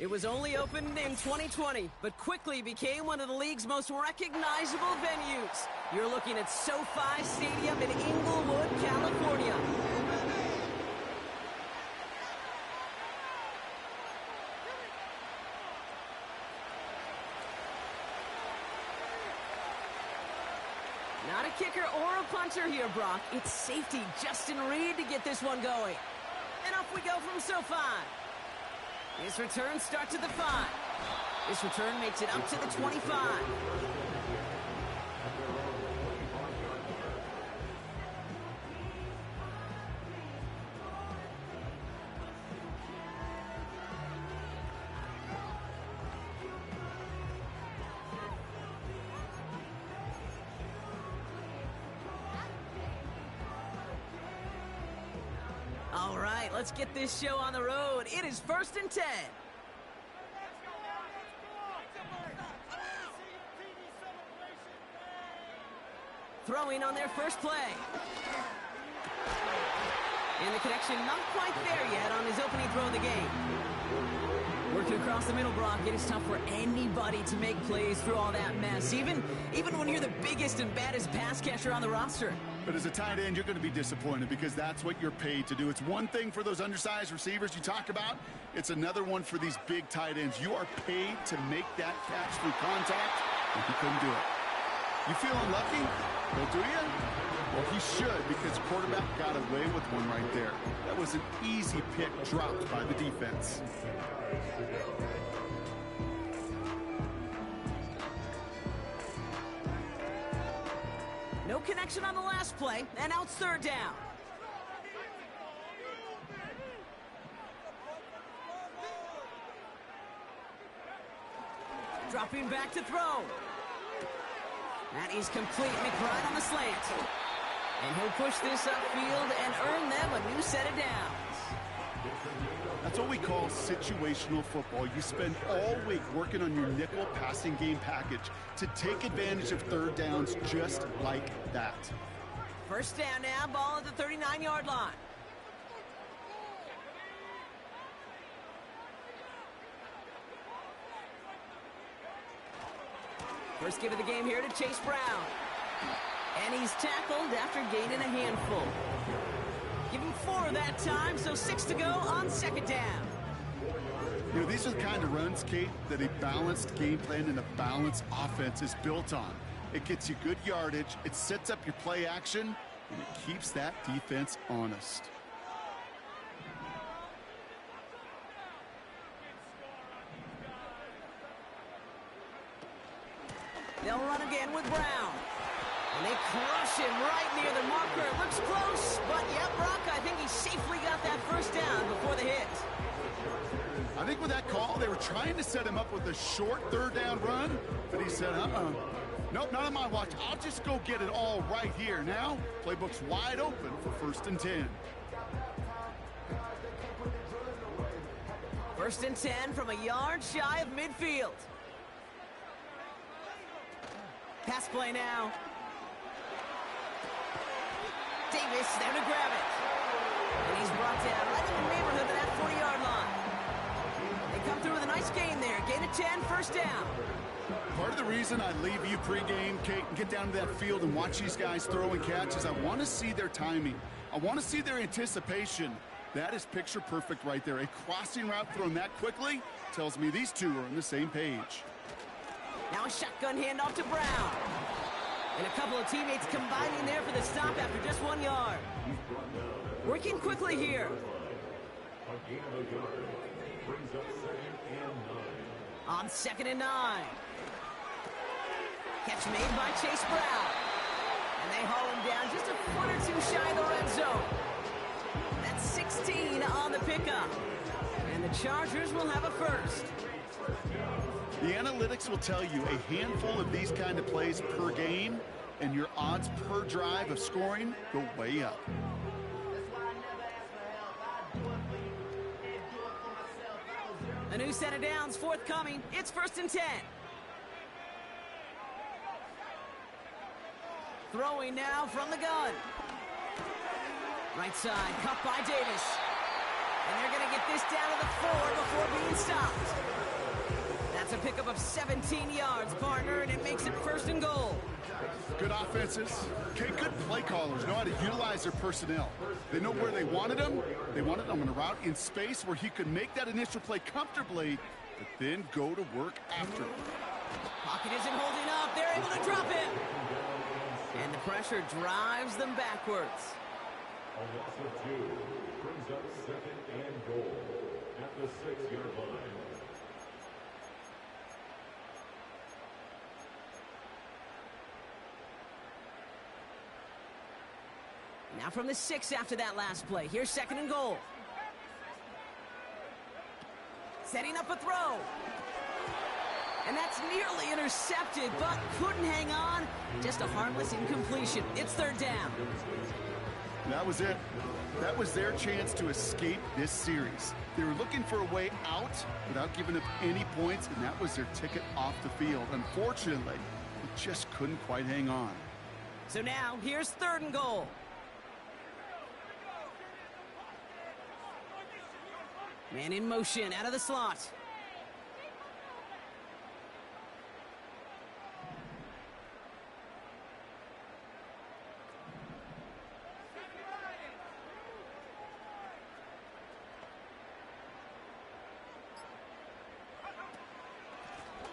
It was only opened in 2020, but quickly became one of the league's most recognizable venues. You're looking at SoFi Stadium in Inglewood, California. Not a kicker or a punter here, Brock. It's safety Justin Reed to get this one going. And off we go from SoFi. This return starts at the 5. This return makes it up to the 25. All right, let's get this show on the road. It is 1st and 10. Throwing on their first play. And the connection not quite there yet on his opening throw of the game. Working across the middle, Brock. It is tough for anybody to make plays through all that mess, even when you're the biggest and baddest pass catcher on the roster. But as a tight end, you're going to be disappointed because that's what you're paid to do. It's one thing for those undersized receivers you talk about. It's another one for these big tight ends. You are paid to make that catch through contact, and he couldn't do it. You feel unlucky? Well, do you? Well, he should, because quarterback got away with one right there. That was an easy pick dropped by the defense. No connection on the last play, and now it's 3rd down. Dropping back to throw. That is complete. McBride on the slant. And he'll push this upfield and earn them a new set of downs. That's what we call situational football. You spend all week working on your nickel passing game package to take advantage of 3rd downs just like that. 1st down now, ball at the 39-yard line. First give of the game here to Chase Brown. And he's tackled after gaining a handful. Give him 4 that time, so 6 to go on 2nd down. You know, these are the kind of runs, Kate, that a balanced game plan and a balanced offense is built on. It gets you good yardage, it sets up your play action, and it keeps that defense honest. They'll run again with Brown. And they crush him right near the marker. It looks close, but yeah, Brock, I think he safely got that 1st down before the hit. I think with that call, they were trying to set him up with a short 3rd down run, but he said, nope, not on my watch. I'll just go get it all right here. Now, playbook's wide open for 1st and 10. 1st and 10 from a yard shy of midfield. Pass play now. Davis there to grab it. And he's brought down right in the neighborhood of that 40-yard line. They come through with a nice gain there. Gain of 10, 1st down. Part of the reason I leave you pregame, Kate, and get down to that field and watch these guys throw and catch is I want to see their timing. I want to see their anticipation. That is picture perfect right there. A crossing route thrown that quickly tells me these two are on the same page. Now a shotgun handoff to Brown. And a couple of teammates combining there for the stop after just 1 yard. Working quickly here. On 2nd and 9. Catch made by Chase Brown. And they haul him down just a foot or 2 shy of the red zone. That's 16 on the pickup. And the Chargers will have a 1st. The analytics will tell you a handful of these kind of plays per game, and your odds per drive of scoring go way up. A new set of downs forthcoming. It's 1st and 10. Throwing now from the gun. Right side, cut by Davis. And they're going to get this down to the 4 before being stopped. of 17 yards, partner, and it makes it 1st and goal. Good offenses. Okay, good play callers know how to utilize their personnel. They know where they wanted him. They wanted him on a route in space where he could make that initial play comfortably, but then go to work after. Pocket isn't holding up. They're able to drop it. And the pressure drives them backwards. A loss of 2 brings up 2nd and goal at the 6-yard line. Now from the 6 after that last play. Here's 2nd and goal. Setting up a throw. And that's nearly intercepted, but couldn't hang on. Just a harmless incompletion. It's 3rd down. That was it. That was their chance to escape this series. They were looking for a way out without giving up any points, and that was their ticket off the field. Unfortunately, they just couldn't quite hang on. So now, here's 3rd and goal. Man in motion, out of the slot.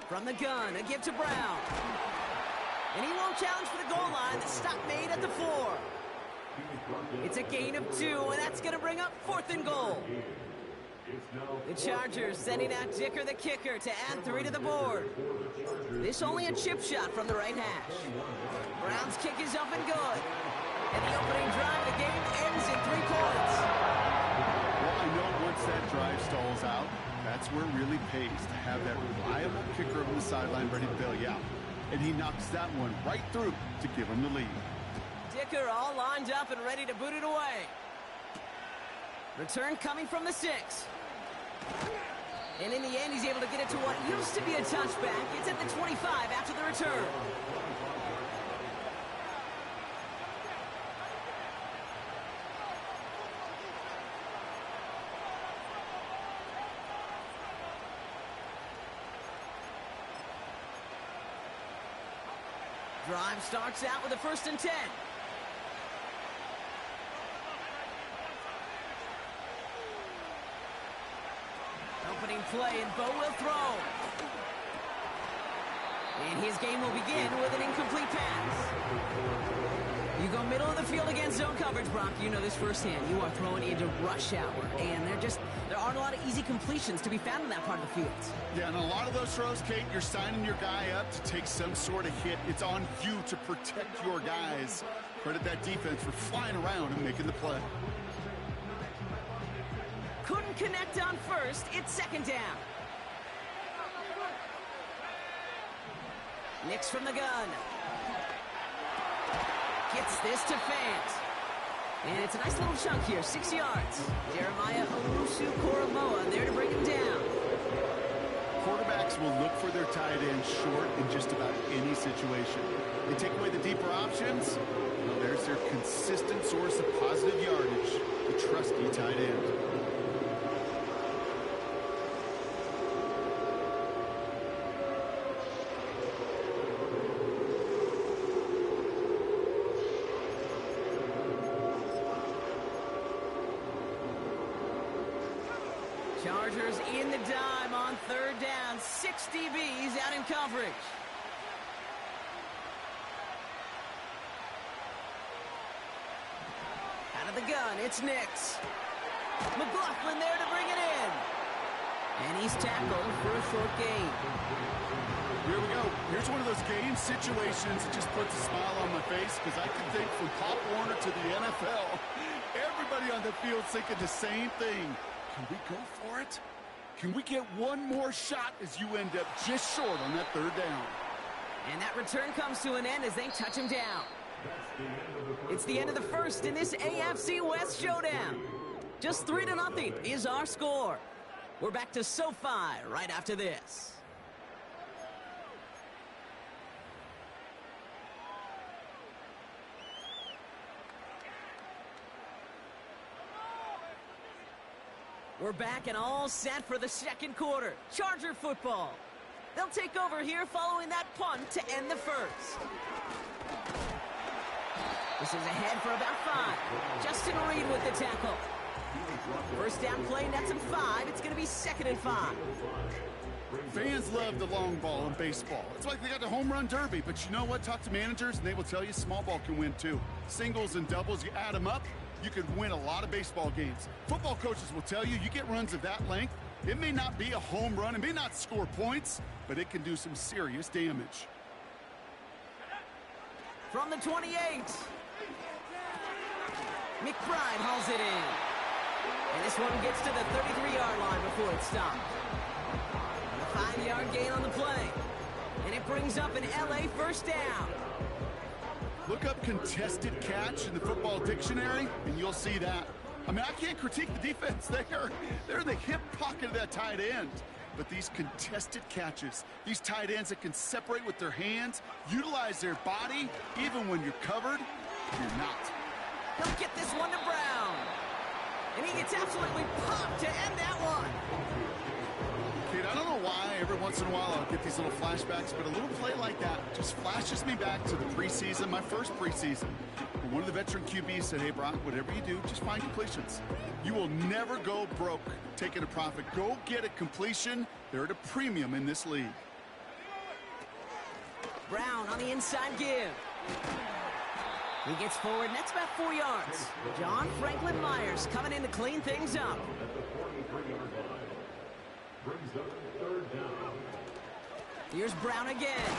From the gun, a give to Brown. And he won't challenge for the goal line. The stop made at the 4. It's a gain of 2, and that's going to bring up 4th and goal. The Chargers sending out Dicker the kicker to add 3 to the board. This only a chip shot from the right hash. Brown's kick is up and good. And the opening drive of the game ends in 3 points. Well, I know once that drive stalls out, that's where it really pays to have that reliable kicker on the sideline ready to bail you out. And he knocks that one right through to give him the lead. Dicker all lined up and ready to boot it away. Return coming from the 6. And in the end, he's able to get it to what used to be a touchback. It's at the 25 after the return. Drive starts out with a 1st and 10. Opening play, and Bo will throw. And his game will begin with an incomplete pass. You go middle of the field against zone coverage, Brock. You know this firsthand. You are throwing into rush hour, and there aren't a lot of easy completions to be found in that part of the field. Yeah, and a lot of those throws, Kate, you're signing your guy up to take some sort of hit. It's on you to protect your guys. Credit that defense for flying around and making the play. Couldn't connect on 1st. It's 2nd down. Nix from the gun. Gets this to Fant. And it's a nice little chunk here, 6 yards. Jeremiah Owusu-Koramoah there to bring him down. Quarterbacks will look for their tight end short in just about any situation. They take away the deeper options. Well, there's their consistent source of positive yardage, the trusty tight end. Chargers in the dime on 3rd down. 6 DBs out in coverage. Out of the gun, it's Nix. McLaughlin there to bring it in. And he's tackled for a short gain. Here we go. Here's one of those game situations that just puts a smile on my face because I can think from Pop Warner to the NFL, everybody on the field thinking the same thing. Can we go for it? Can we get one more shot as you end up just short on that 3rd down? And that return comes to an end as they touch him down. It's the end of the 1st in this AFC West showdown. Just 3-0 is our score. We're back to SoFi right after this. We're back and all set for the 2nd quarter. Charger football. They'll take over here following that punt to end the first. This is ahead for about 5. Justin Reed with the tackle. First down play, nets him 5. It's going to be 2nd and 5. Fans love the long ball in baseball. It's like they got the home run derby, but you know what? Talk to managers, and they will tell you small ball can win too. Singles and doubles, you add them up, you could win a lot of baseball games. Football coaches will tell you, you get runs of that length, it may not be a home run, it may not score points, but it can do some serious damage. From the 28, McBride hauls it in. And this one gets to the 33-yard line before it stopped. A 5-yard gain on the play. And it brings up an LA first down. Look up contested catch in the football dictionary, and you'll see that. I mean, I can't critique the defense. They're in the hip pocket of that tight end. But these contested catches, these tight ends that can separate with their hands, utilize their body, even when you're covered, you're not. He'll get this one to Brown. And he gets absolutely popped to end that one. Kate, I don't know why every once in a while I'll get these little flashbacks, but a little play like that just flashes me back to the preseason, my first preseason. Where one of the veteran QBs said, hey, Brock, whatever you do, just find completions. You will never go broke taking a profit. Go get a completion. They're at a premium in this league. Brown on the inside give. He gets forward, and that's about 4 yards. John Franklin Myers coming in to clean things up. At the 43-yard line. Brings up 3rd down. Here's Brown again.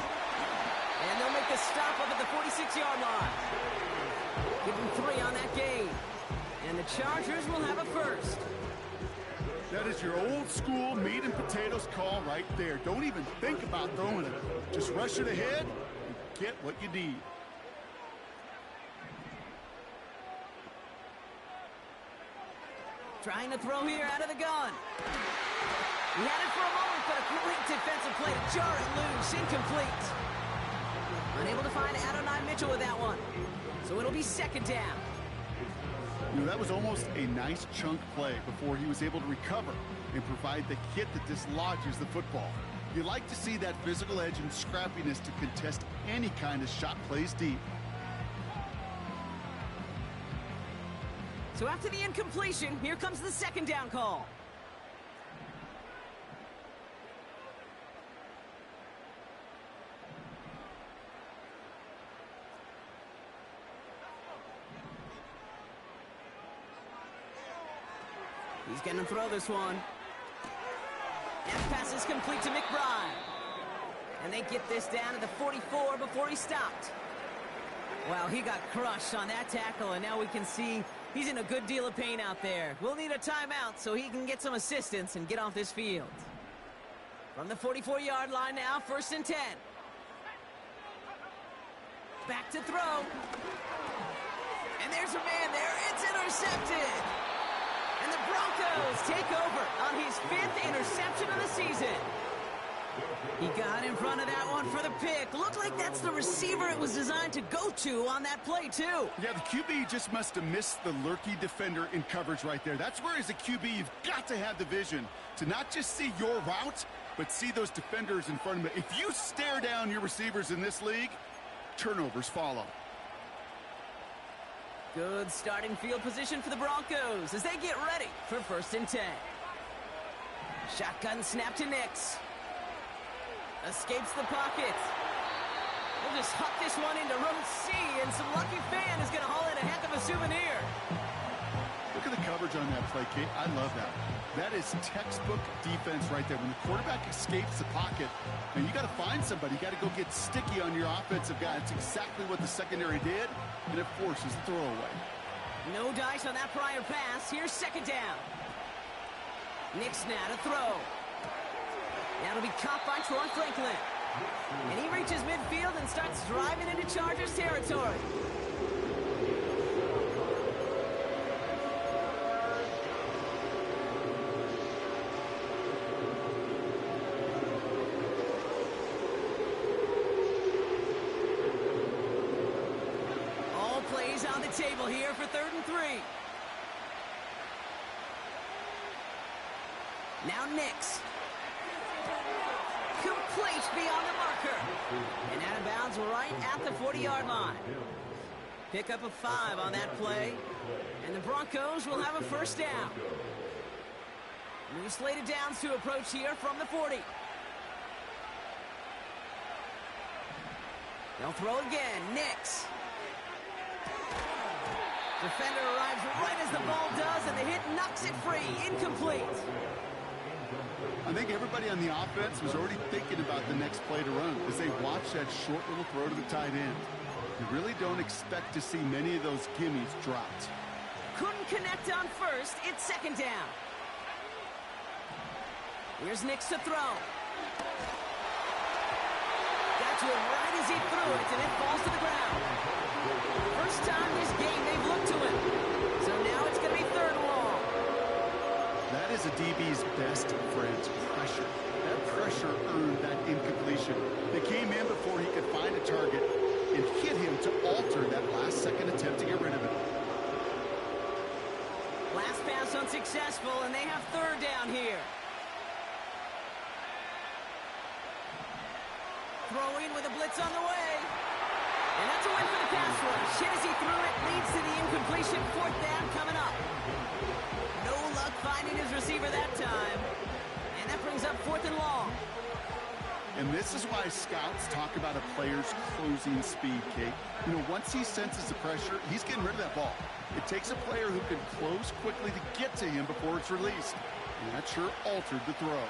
And they'll make the stop up at the 46-yard line. Give him 3 on that gain. And the Chargers will have a first. That is your old school meat and potatoes call right there. Don't even think about throwing it. Just rush it ahead and get what you need. Trying to throw here out of the gun. He had it for a moment, but a great defensive play to jar it loose. Incomplete. Unable to find Adonai Mitchell with that one. So it'll be 2nd down. You know, that was almost a nice chunk play before he was able to recover and provide the hit that dislodges the football. You like to see that physical edge and scrappiness to contest any kind of shot plays deep. So after the incompletion, here comes the 2nd down call. He's going to throw this one. And pass is complete to McBride. And they get this down to the 44 before he stopped. Well, he got crushed on that tackle, and now we can see he's in a good deal of pain out there. We'll need a timeout so he can get some assistance and get off this field. From the 44-yard line now, 1st and 10. Back to throw. And there's a man there. It's intercepted. And the Broncos take over on his 5th interception of the season. He got in front of that one for the pick. Looked like that's the receiver it was designed to go to on that play, too. Yeah, the QB just must have missed the lurky defender in coverage right there. That's where, as a QB, you've got to have the vision to not just see your route, but see those defenders in front of you. If you stare down your receivers in this league, turnovers follow. Good starting field position for the Broncos as they get ready for 1st and 10. Shotgun snap to Nix. Escapes the pocket. We'll just huck this one into row C, and some lucky fan is going to haul in a heck of a souvenir. Look at the coverage on that play, Kate. I love that. That is textbook defense right there. When the quarterback escapes the pocket, and you got to find somebody. You got to go get sticky on your offensive guy. It's exactly what the secondary did, and it forces the throwaway. No dice on that prior pass. Here's 2nd down. Nix now to throw. Now it'll be caught by Troy Franklin. And he reaches midfield and starts driving into Chargers territory. All plays on the table here for 3rd and 3. Now Nix. complete beyond the marker. And out of bounds right at the 40-yard line. Pick up a 5 on that play. And the Broncos will have a first down. New slated downs to approach here from the 40. They'll throw again. Nix. Defender arrives right as the ball does, and the hit knocks it free. Incomplete. I think everybody on the offense was already thinking about the next play to run as they watch that short little throw to the tight end. You really don't expect to see many of those gimmies dropped. Couldn't connect on first. It's second down. Here's Nix to throw. Got to him right as he threw it, and it falls to the ground. First time this game they've looked to him. So now it's going to be third and long. That is a DB's best friend, pressure. That pressure earned that incompletion. They came in before he could find a target and hit him to alter that last-second attempt to get rid of it. Last pass unsuccessful, and they have third down here. Throwing with a blitz on the way. And that's a win for the pass rush. Hit as he threw it, leads to the incompletion. Fourth down coming up. No luck finding his receiver that time. And that brings up fourth and long. And this is why scouts talk about a player's closing speed, Kate. You know, once he senses the pressure, he's getting rid of that ball. It takes a player who can close quickly to get to him before it's released. And that sure altered the throw.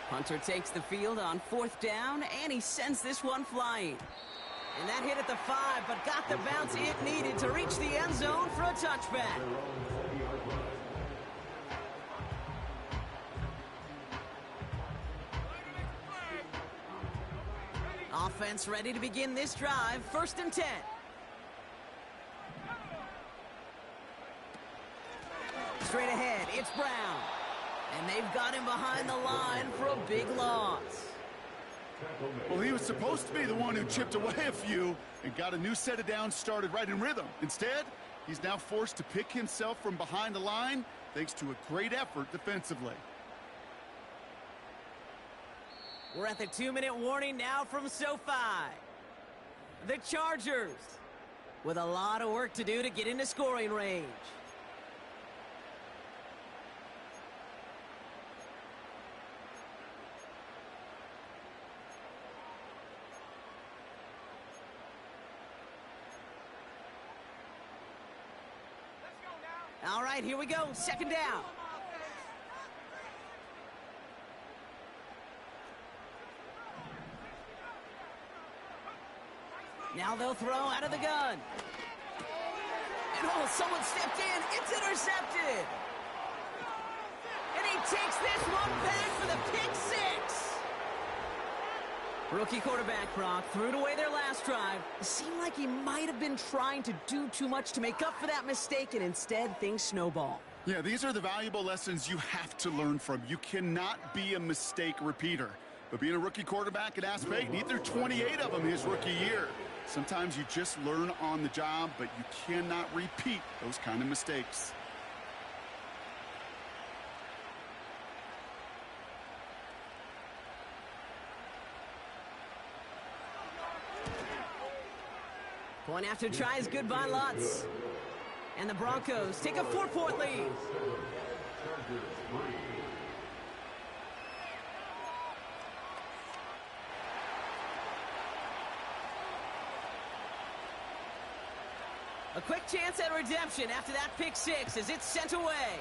Hunter takes the field on fourth down, and he sends this one flying. And that hit at the 5, but got the bounce it needed to reach the end zone for a touchback. Offense ready to begin this drive. First and 10. Straight ahead, it's Brown. And they've got him behind the line for a big loss. Well, he was supposed to be the one who chipped away a few and got a new set of downs started right in rhythm. Instead, he's now forced to pick himself from behind the line thanks to a great effort defensively. We're at the 2-minute warning now from SoFi. The Chargers with a lot of work to do to get into scoring range. All right, here we go. Second down. Now they'll throw out of the gun. And oh, someone stepped in. It's intercepted. And he takes this one back for the pick 6. Rookie quarterback Brock threw it away their last drive. It seemed like he might have been trying to do too much to make up for that mistake, and instead things snowball. Yeah, these are the valuable lessons you have to learn from. You cannot be a mistake repeater. But being a rookie quarterback at Ass Payton, he threw 28 of them his rookie year. Sometimes you just learn on the job, but you cannot repeat those kind of mistakes. Point after tries good by Lutz. And the Broncos take a 4-point lead. A quick chance at redemption after that pick 6 as it's sent away.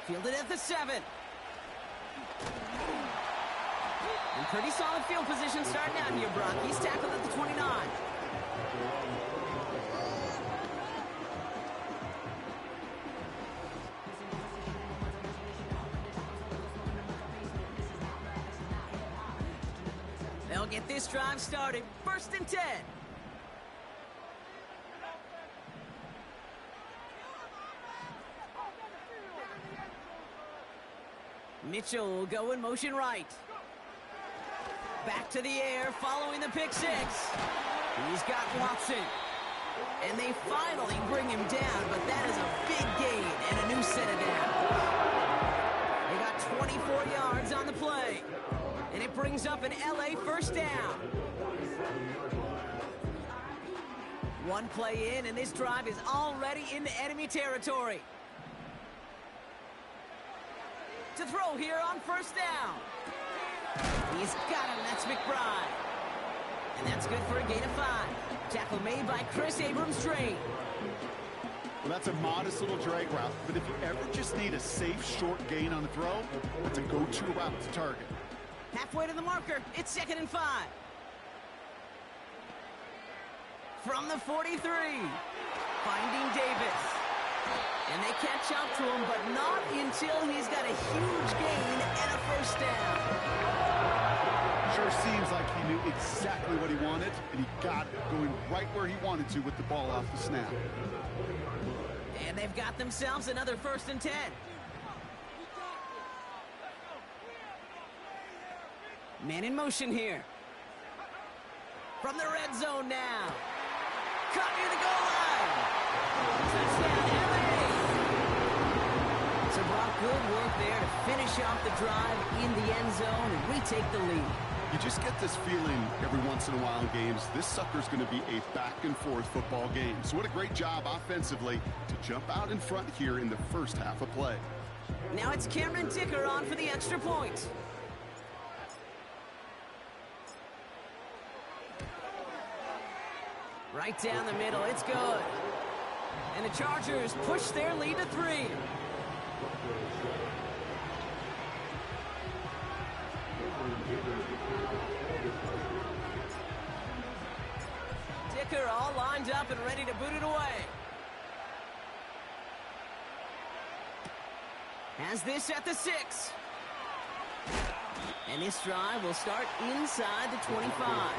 Fielded at the 7. And pretty solid field position starting out here, Brock. He's tackled at the 29. They'll get this drive started. First and 10. Mitchell will go in motion right. Back to the air following the pick 6. He's got Watson. And they finally bring him down, but that is a set it down. They got 24 yards on the play. And it brings up an LA first down. One play in, and this drive is already into enemy territory. To throw here on first down. He's got him. That's McBride. And that's good for a gain of 5. Tackle made by Chris Abrams-Drain. Well, that's a modest little drag route, but if you ever just need a safe, short gain on a throw, it's a go-to route to target. Halfway to the marker, it's 2nd and 5. From the 43, finding Davis. And they catch up to him, but not until he's got a huge gain and a first down. Sure seems like he knew exactly what he wanted, and he got it, going right where he wanted to with the ball off the snap. And they've got themselves another 1st and 10. Man in motion here. From the red zone now. Caught near the goal line. Touchdown, LA. So Brock, good work there to finish off the drive in the end zone and retake the lead. You just get this feeling every once in a while in games, this sucker's going to be a back-and-forth football game. So what a great job offensively to jump out in front here in the first half of play. Now it's Cameron Dicker on for the extra point. Right down the middle, it's good. And the Chargers push their lead to 3. Dicker all lined up and ready to boot it away. Has this at the 6. And this drive will start inside the 25.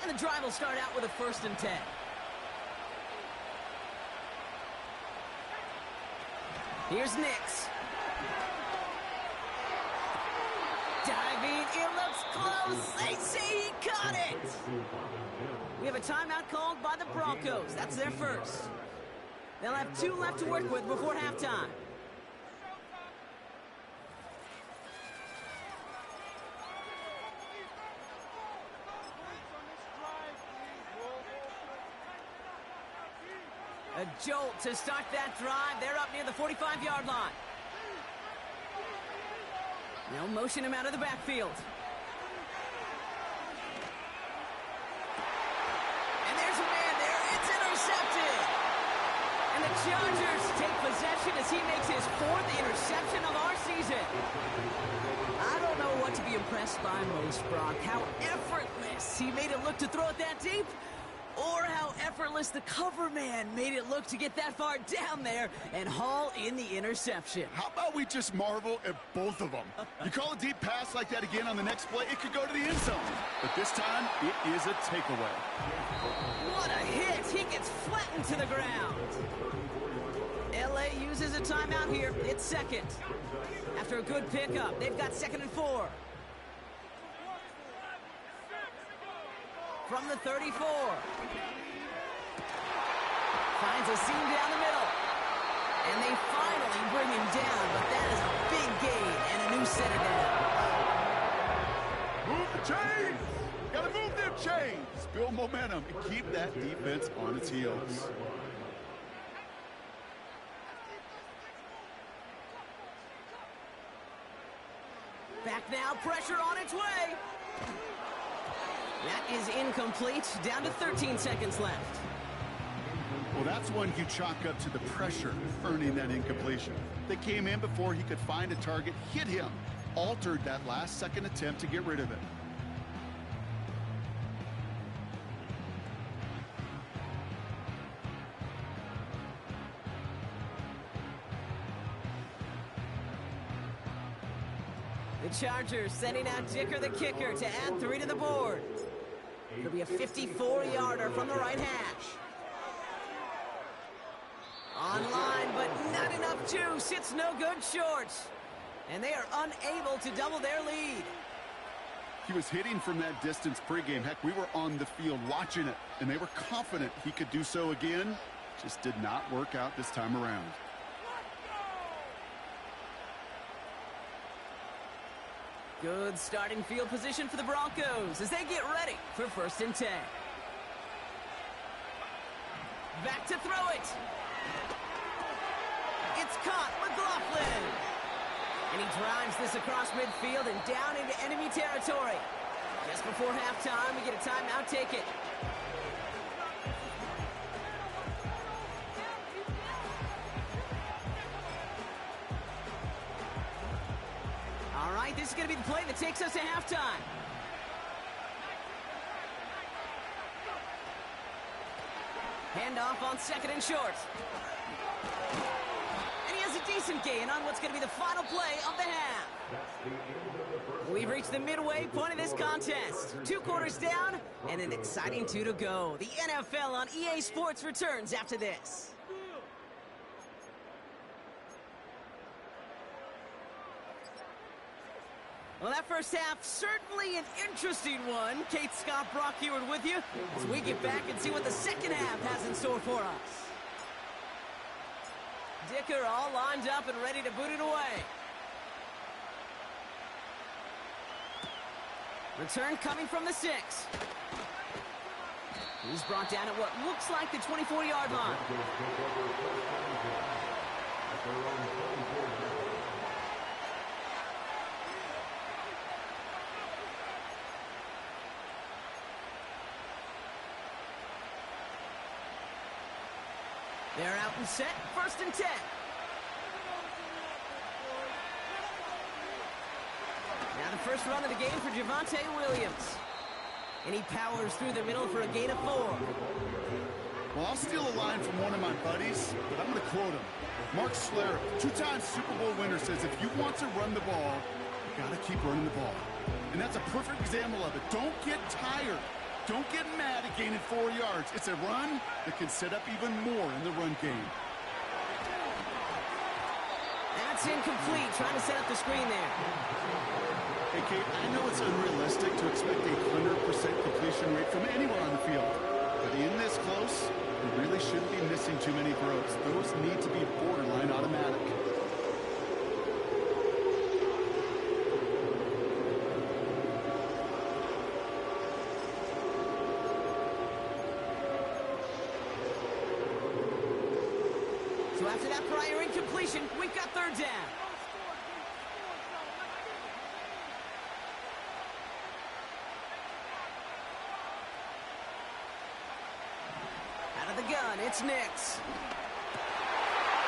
And the drive will start out with a 1st and 10. Here's Nix. Diving, it looks close. They say he caught it. We have a timeout called by the Broncos. That's their first. They'll have 2 left to work with before halftime. A jolt to start that drive. They're up near the 45-yard line. They'll motion him out of the backfield. And there's a man there. It's intercepted. And the Chargers take possession as he makes his 4th interception of our season. I don't know what to be impressed by most, Brock. How effortless he made it look to throw it that deep, or how effortless the cover man made it look to get that far down there and haul in the interception. How about we just marvel at both of them? You call a deep pass like that again on the next play, it could go to the end zone. But this time, it is a takeaway. What a hit! He gets flattened to the ground. LA uses a timeout here. It's 2nd. After a good pickup, they've got 2nd and 4. From the 34. Finds a seam down the middle. And they finally bring him down, but that is a big gain and a new set of down. Move the chains! Gotta move them chains! Build momentum and keep that defense on its heels. Back now, pressure on its way. That is incomplete. Down to 13 seconds left. Well, that's one you chalk up to the pressure earning that incompletion. They came in before he could find a target, hit him, altered that last-second attempt to get rid of it. The Chargers sending out Dicker the kicker to add 3 to the board. It'll be a 54-yarder from the right hash. Online, but not enough juice. It's no good short. And they are unable to double their lead. He was hitting from that distance pregame. Heck, we were on the field watching it, and they were confident he could do so again. Just did not work out this time around. Good starting field position for the Broncos as they get ready for 1st and 10. Back to throw it. It's caught. McLaughlin. And he drives this across midfield and down into enemy territory. Just before halftime, we get a timeout. Take it. All right, this is going to be the play that takes us to halftime. Handoff on 2nd and short. And he has a decent gain on what's going to be the final play of the half. We've reached the midway point of this contest. 2 quarters down and an exciting 2 to go. The NFL on EA Sports returns after this. Well, that first half, certainly an interesting one. Kate Scott, Brock Heward with you as we get back and see what the second half has in store for us. Dicker all lined up and ready to boot it away. Return coming from the 6. He's brought down at what looks like the 24-yard line. They're out and set. 1st and 10. Now the first run of the game for Javonte Williams. And he powers through the middle for a gain of 4. Well, I'll steal a line from one of my buddies, but I'm going to quote him. Mark Schlereth, 2-time Super Bowl winner, says if you want to run the ball, you got to keep running the ball. And that's a perfect example of it. Don't get tired. Don't get mad at gaining 4 yards. It's a run that can set up even more in the run game. That's incomplete. Trying to set up the screen there. Hey, Kate, I know it's unrealistic to expect a 100% completion rate from anyone on the field. But in this close, you really shouldn't be missing too many throws. Those need to be borderline automatic. So after that prior incompletion, we've got 3rd down. Out of the gun, it's Nix.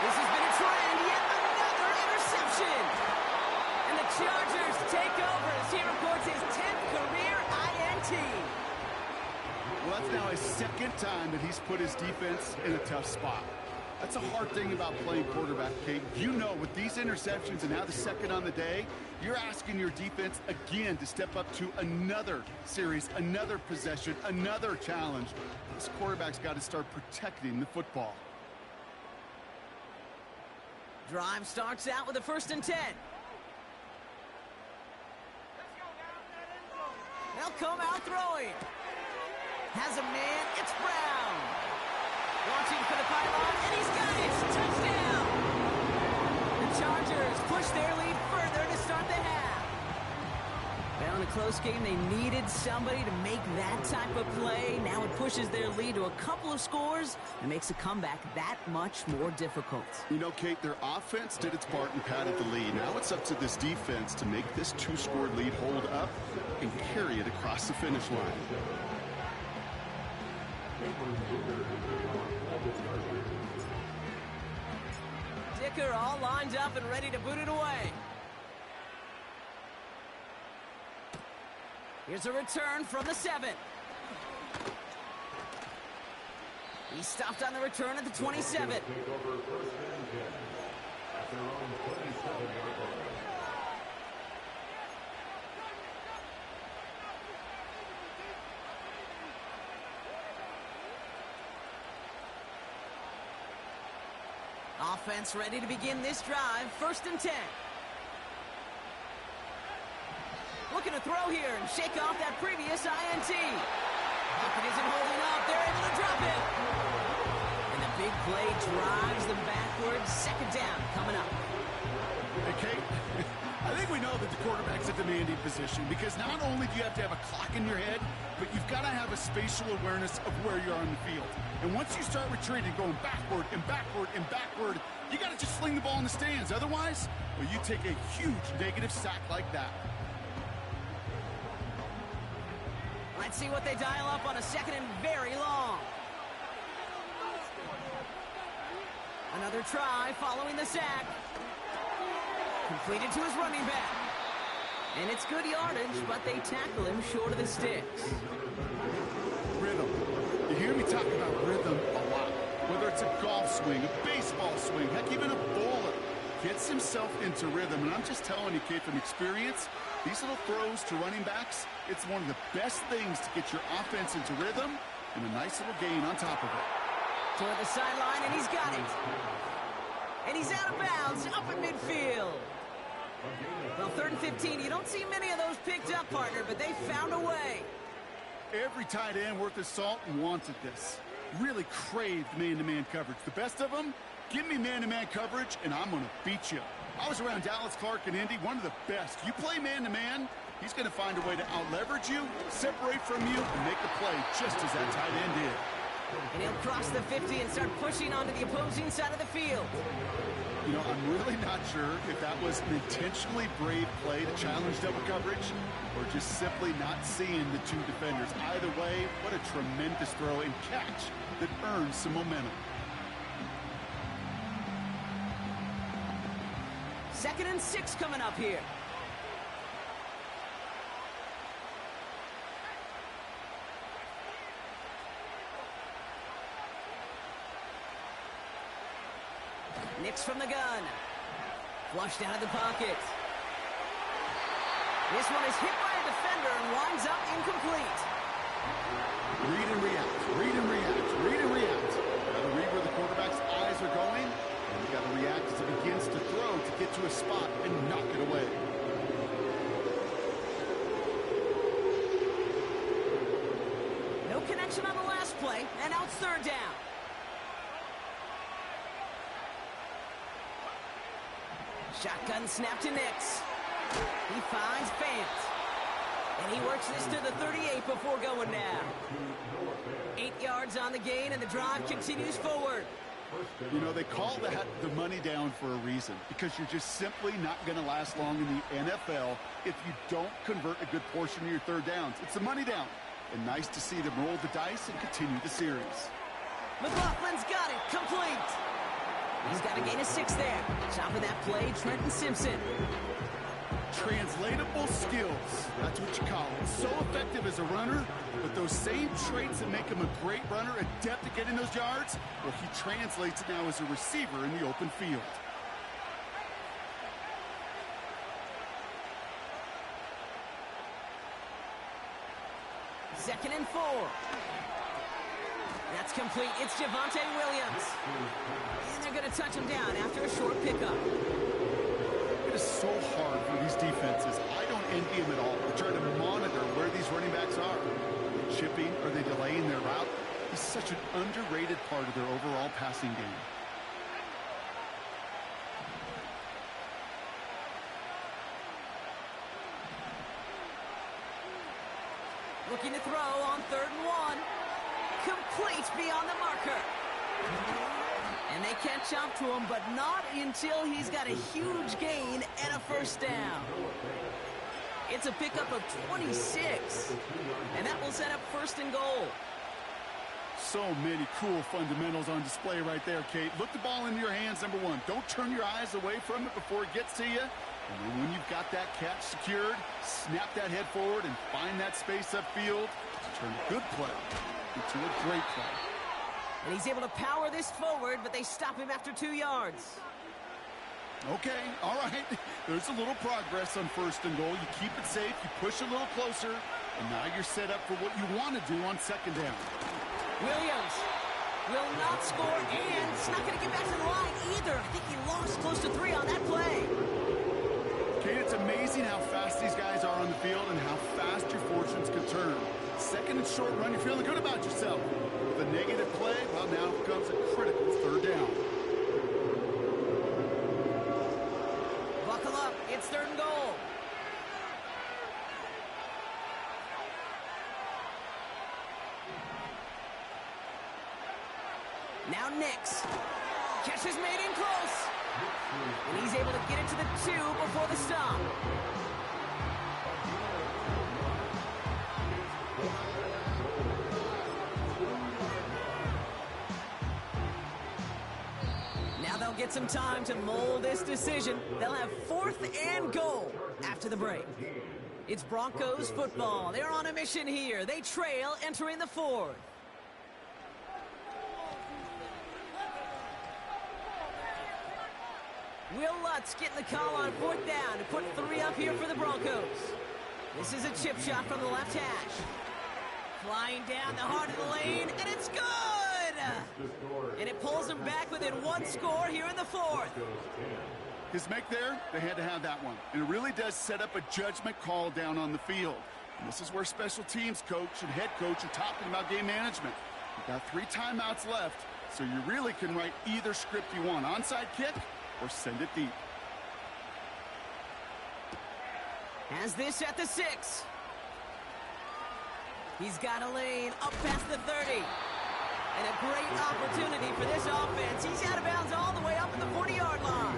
This has been a trend, yet another interception. And the Chargers take over as he records his 10th career INT. Well, that's now his 2nd time that he's put his defense in a tough spot. That's a hard thing about playing quarterback, Kate. You know, with these interceptions and now the 2nd on the day, you're asking your defense again to step up to another series, another possession, another challenge. This quarterback's got to start protecting the football. Drive starts out with a 1st and 10. They'll come out throwing. Has a man, it's Brown. Launching for the pylon, and he's got it! Touchdown! The Chargers push their lead further to start the half. Well, in a close game, they needed somebody to make that type of play. Now it pushes their lead to a couple of scores and makes a comeback that much more difficult. You know, Kate, their offense did its part and padded the lead. Now it's up to this defense to make this 2-score lead hold up and carry it across the finish line. Dicker all lined up and ready to boot it away. Here's a return from the 7. He stopped on the return at the 27. Offense ready to begin this drive. 1st and 10. Looking to throw here and shake off that previous INT. Pocket isn't holding up. They're able to drop it. And the big play drives them backwards. Second down coming up. Hey, Kate, I think we know that the quarterback's a demanding position because not only do you have to have a clock in your head, but you've got to have a spatial awareness of where you are on the field. And once you start retreating, going backward and backward and backward, you got to just sling the ball in the stands. Otherwise, well, you take a huge negative sack like that. Let's see what they dial up on a second and very long. Another try following the sack. Completed to his running back. And it's good yardage, but they tackle him short of the sticks. Rhythm. You hear me talk about rhythm a lot. Whether it's a golf swing, a baseball swing, heck, even a bowler gets himself into rhythm. And I'm just telling you, kid, from experience, these little throws to running backs, it's one of the best things to get your offense into rhythm and a nice little gain on top of it. Toward the sideline, and he's got it. And he's out of bounds, up in midfield. Well, 3rd and 15, you don't see many of those picked up, partner, but they found a way. Every tight end worth his salt wanted this. Really craved man-to-man coverage. The best of them, give me man-to-man coverage, and I'm going to beat you. I was around Dallas Clark and Indy, one of the best. You play man-to-man, he's going to find a way to out-leverage you, separate from you, and make the play just as that tight end did. And he'll cross the 50 and start pushing onto the opposing side of the field. You know, I'm really not sure if that was an intentionally brave play to challenge double coverage or just simply not seeing the two defenders. Either way, what a tremendous throw and catch that earns some momentum. 2nd and 6 coming up here. Nix from the gun. Flushed out of the pocket. This one is hit by a defender and winds up incomplete. Read and react, read and react, read and react. Got to read where the quarterback's eyes are going, and you got to react as it begins to throw to get to a spot and knock it away. No connection on the last play, and now it's 3rd down. Shotgun snap to Nix. He finds Fant. And he works this to the 38 before going down. 8 yards on the gain, and the drive continues forward. You know, they call that the money down for a reason, because you're just simply not going to last long in the NFL if you don't convert a good portion of your 3rd downs. It's the money down. And nice to see them roll the dice and continue the series. McLaughlin's got it. Complete. He's got a gain of 6 there. Top of that play, Trenton Simpson. Translatable skills. That's what you call it. So effective as a runner, but those same traits that make him a great runner, adept at getting those yards, well, he translates it now as a receiver in the open field. Second and 4. That's complete. It's Javonte Williams. And they're going to touch him down after a short pickup. It is so hard for these defenses. I don't envy them at all. They try to monitor where these running backs are. Chipping, are they delaying their route? He's such an underrated part of their overall passing game. Looking to throw on 3rd and 1. Complete beyond the marker. And they catch up to him, but not until he's got a huge gain and a 1st down. It's a pickup of 26. And that will set up 1st and goal. So many cool fundamentals on display right there, Kate. Look the ball into your hands, number 1. Don't turn your eyes away from it before it gets to you. And then when you've got that catch secured, snap that head forward and find that space upfield to turn a good play into a great play. And he's able to power this forward, but they stop him after 2 yards. Okay, all right. There's a little progress on 1st and goal. You keep it safe, you push a little closer, and now you're set up for what you want to do on 2nd down. Williams will not score, and it's not going to get back to the line either. I think he lost close to 3 on that play. Kate, it's amazing how fast these guys are on the field and how fast your fortunes can turn. Second and short run, you're feeling good about yourself. The negative play, well, now comes a critical third down. Buckle up, it's third and goal. Now Nix. Catch is made in close. And he's able to get it to the 2 before the stop. Now they'll get some time to mold this decision. They'll have 4th and goal after the break. It's Broncos football. They're on a mission here. They trail entering the 4th. Will Lutz getting the call on 4th down to put 3 up here for the Broncos. This is a chip shot from the left hash. Flying down the heart of the lane, and it's good! And it pulls them back within 1 score here in the 4th. His make there, they had to have that one. And it really does set up a judgment call down on the field. And this is where special teams coach and head coach are talking about game management. You've got 3 timeouts left, so you really can write either script you want. Onside kick, or send it deep. Has this at the 6. He's got a lane up past the 30. And a great opportunity for this offense. He's out of bounds all the way up at the 40-yard line.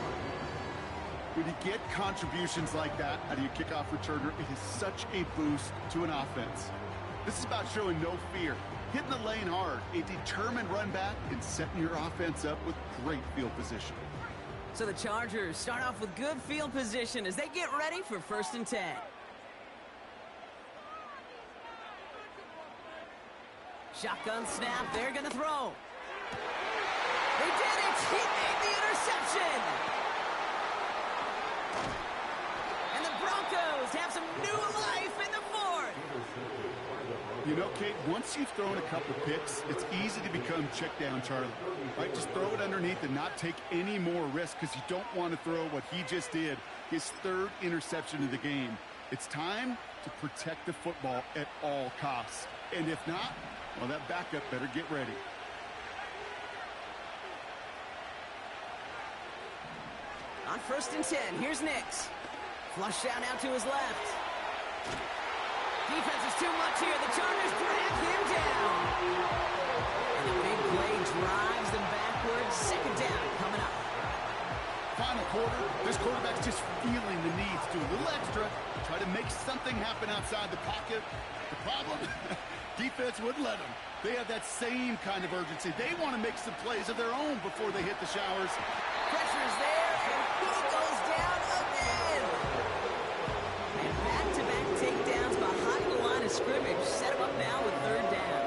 When you get contributions like that out of your kickoff returner, it is such a boost to an offense. This is about showing no fear, hitting the lane hard, a determined run back, and setting your offense up with great field position. So the Chargers start off with good field position as they get ready for 1st and 10. Shotgun snap, they're going to throw. They did it! He made the interception! And the Broncos have some new life in the 4th. You know, Kate, once you've thrown a couple picks, it's easy to become check down Charlie. Right? Just throw it underneath and not take any more risk because you don't want to throw what he just did, his 3rd interception of the game. It's time to protect the football at all costs. And if not, well, that backup better get ready. On 1st and 10, here's Nix. Flush down out to his left. Defense is too much here. The Chargers drag him down. And the big play drives them backwards. 2nd down coming up. Final quarter, this quarterback's just feeling the need to do a little extra, try to make something happen outside the pocket. The problem, defense wouldn't let them. They have that same kind of urgency. They want to make some plays of their own before they hit the showers. Pressure's there, and who goes down again? And back-to-back takedowns behind the line of scrimmage. Set him up now with 3rd down.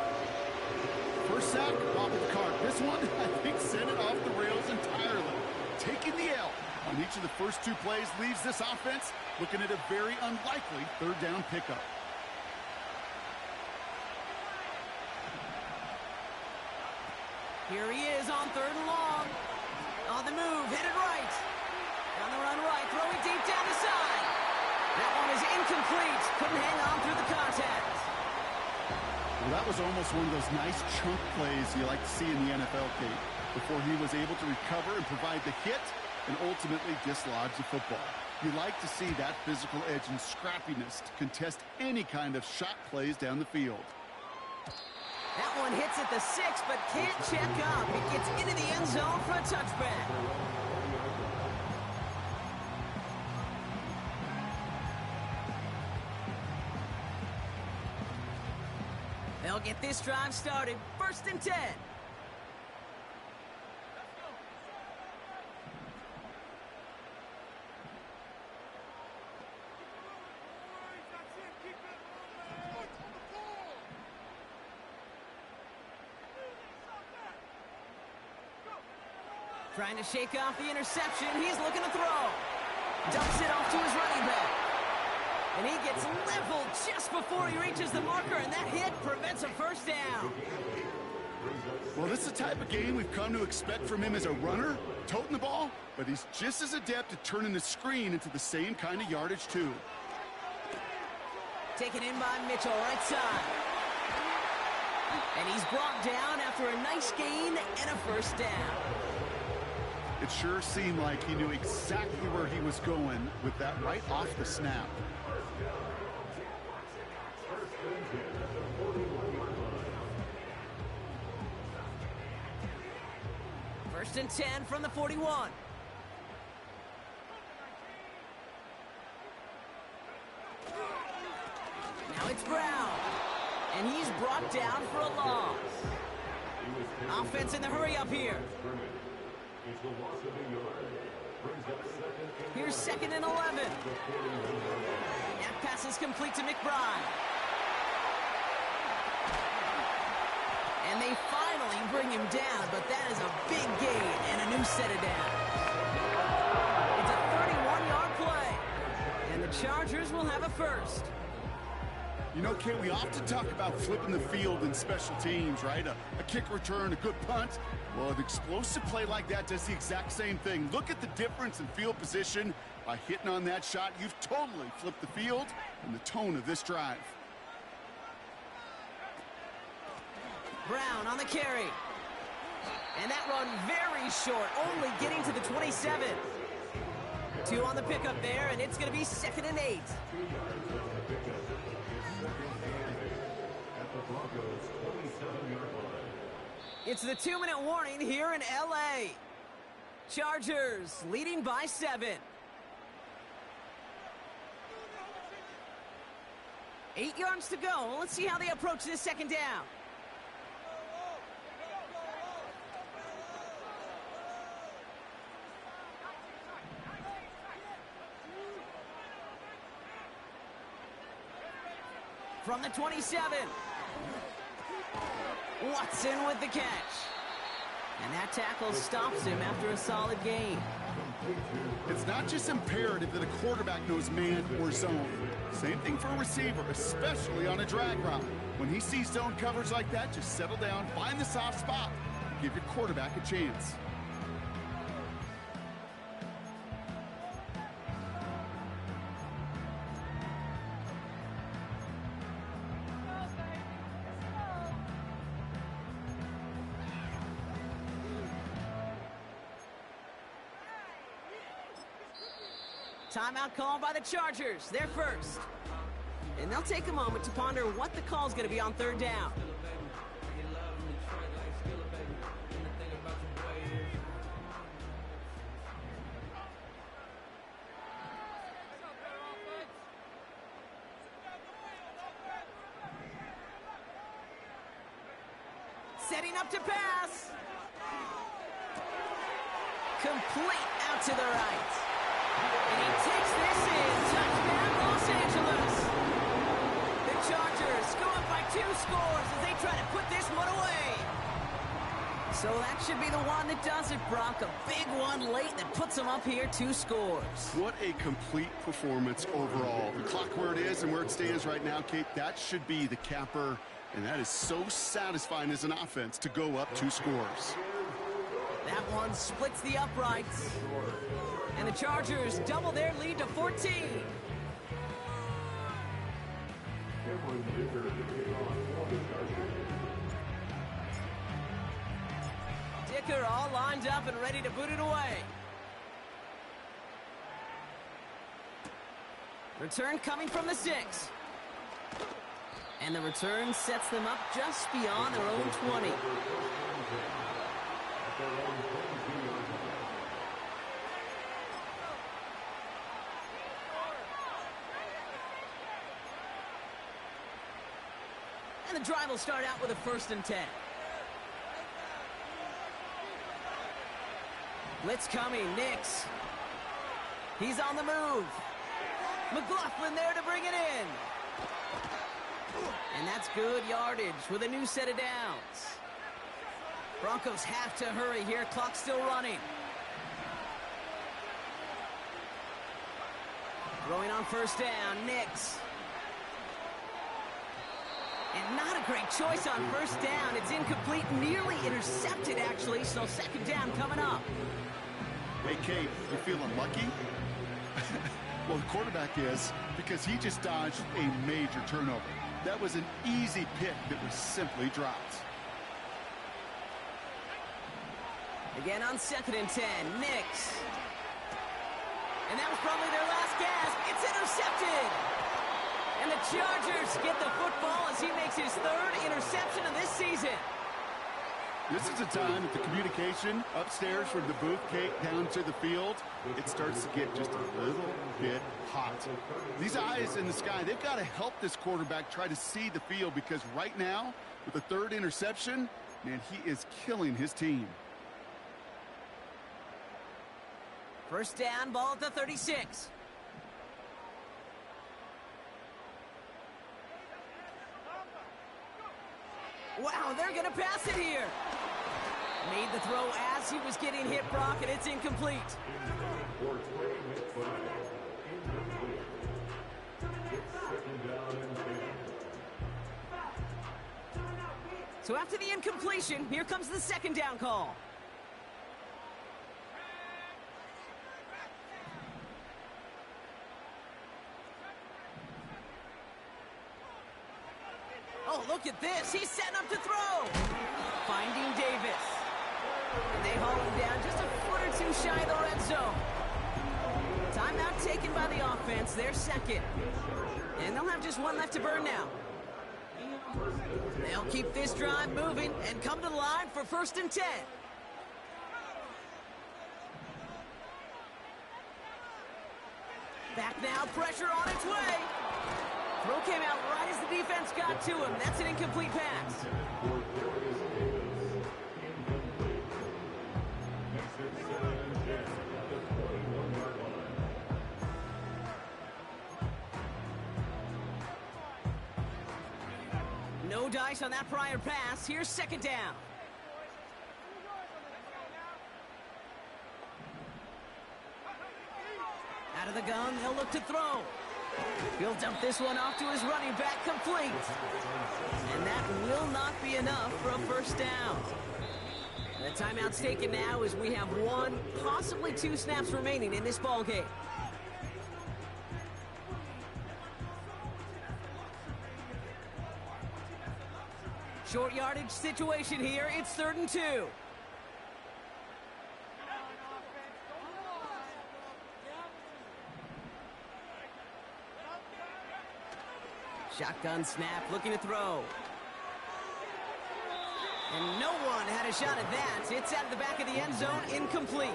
First sack, off of the cart. This one, I think, sent it off the rails entirely. Taking the L on each of the first 2 plays leaves this offense looking at a very unlikely 3rd down pickup. Here he is on 3rd and long. On the move, headed right. On the run right, throwing deep down the side. That one is incomplete. Couldn't hang on through the contact. Well, that was almost one of those nice chunk plays you like to see in the NFL, Kate, before he was able to recover and provide the hit and ultimately dislodge the football. You like to see that physical edge and scrappiness to contest any kind of shot plays down the field. That one hits at the 6, but can't check up. It gets into the end zone for a touchback. They'll get this drive started. 1st and 10. Trying to shake off the interception. He's looking to throw. Dumps it off to his running back. And he gets leveled just before he reaches the marker, and that hit prevents a 1st down. Well, this is the type of game we've come to expect from him as a runner, toting the ball, but he's just as adept at turning the screen into the same kind of yardage, too. Taken in by Mitchell, right side. And he's brought down after a nice gain and a first down. It sure seemed like he knew exactly where he was going with that right off the snap. First and 10 from the 41. Now it's Brown. And he's brought down for a loss. Offense in the hurry up here. Here's second and 11. That pass is complete to McBride. And they finally bring him down, but that is a big gain and a new set of downs. It's a 31-yard play, and the Chargers will have a first. You know, Kate, we often talk about flipping the field in special teams, right? A kick return, a good punt. Well, an explosive play like that does the exact same thing. Look at the difference in field position. By hitting on that shot, you've totally flipped the field and the tone of this drive. Brown on the carry. And that run very short, only getting to the 27. 2 on the pickup there, and it's going to be second and 8. It's the 2-minute warning here in L.A. Chargers leading by 7. 8 yards to go. Let's see how they approach this second down. From the 27. Watson with the catch. And that tackle stops him after a solid gain. It's not just imperative that a quarterback knows man or zone. Same thing for a receiver, especially on a drag route. When he sees zone coverage like that, just settle down, find the soft spot, and give your quarterback a chance. Timeout called by the Chargers. They're first. And they'll take a moment to ponder what the call's going to be on third down. Setting up to pass. Complete out to the right. And he takes this in. Touchdown, Los Angeles. The Chargers go up by 2 scores as they try to put this one away. So that should be the one that does it, Brock. A big one late that puts them up here 2 scores. What a complete performance overall. The clock where it is and where it stands right now, Kate, that should be the capper. And that is so satisfying as an offense to go up 2 scores. That one splits the uprights. And the Chargers double their lead to 14. Dicker all lined up and ready to boot it away. Return coming from the 6. And the return sets them up just beyond their own 20. And the drive will start out with a first and 10. Blitz coming, Nix. He's on the move. McLaughlin there to bring it in. And that's good yardage with a new set of downs. Broncos have to hurry here. Clock still running. Throwing on first down, Nix. And not a great choice on first down. It's incomplete, nearly intercepted, actually. So second down coming up. Hey, Kate, you feeling lucky? Well, the quarterback is, because he just dodged a major turnover. That was an easy pick that was simply dropped. Again on 2nd and 10, Nix. And that was probably their last gasp. It's intercepted. And the Chargers get the football as he makes his 3rd interception of this season. This is a time that the communication upstairs from the booth cake down to the field, it starts to get just a little bit hot. These eyes in the sky, they've got to help this quarterback try to see the field, because right now, with the 3rd interception, man, he is killing his team. First down, ball at the 36. Wow, they're going to pass it here. Made the throw as he was getting hit, Brock, and it's incomplete. So after the incompletion, here comes the 2nd down call. Oh, look at this. He's setting up to throw. Finding Davis. And they haul him down just a foot or two shy of the red zone. Timeout taken by the offense. They're 2nd. And they'll have just 1 left to burn now. They'll keep this drive moving and come to the line for 1st and 10. Back now, pressure on its way. Throw came out right as the defense got to him. That's an incomplete pass. No dice on that prior pass. Here's 2nd down. Out of the gun, they'll look to throw. He'll dump this one off to his running back, complete. And that will not be enough for a 1st down. The timeout's taken now as we have 1, possibly 2 snaps remaining in this ball game. Short yardage situation here. It's 3rd and 2. Shotgun snap, looking to throw. And no one had a shot at that. It's out of the back of the end zone, incomplete.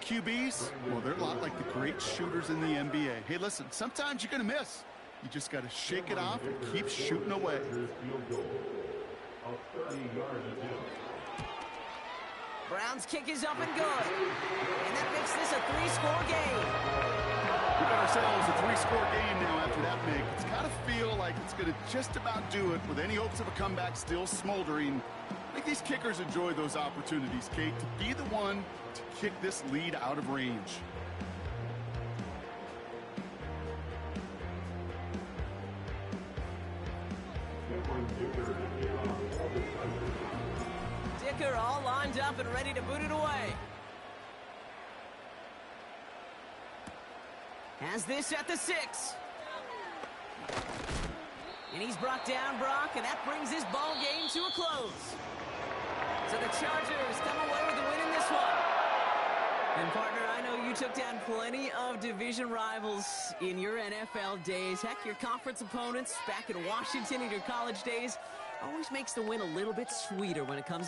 QBs, well, they're a lot like the great shooters in the NBA. Hey, listen, sometimes you're going to miss. You just got to shake it off and keep shooting away. Brown's kick is up and good. And that makes this a 3-score game. We got ourselves a 3-score game now after that make. It's got to feel like it's going to just about do it with any hopes of a comeback still smoldering. I think these kickers enjoy those opportunities, Kate, to be the one to kick this lead out of range. Dicker all lined up and ready to boot it away. Has this at the 6. And he's brought down, Brock, and that brings this ball game to a close. So the Chargers come away with the win in this one. And partner, I know you took down plenty of division rivals in your NFL days. Heck, your conference opponents back in Washington in your college days always makes the win a little bit sweeter when it comes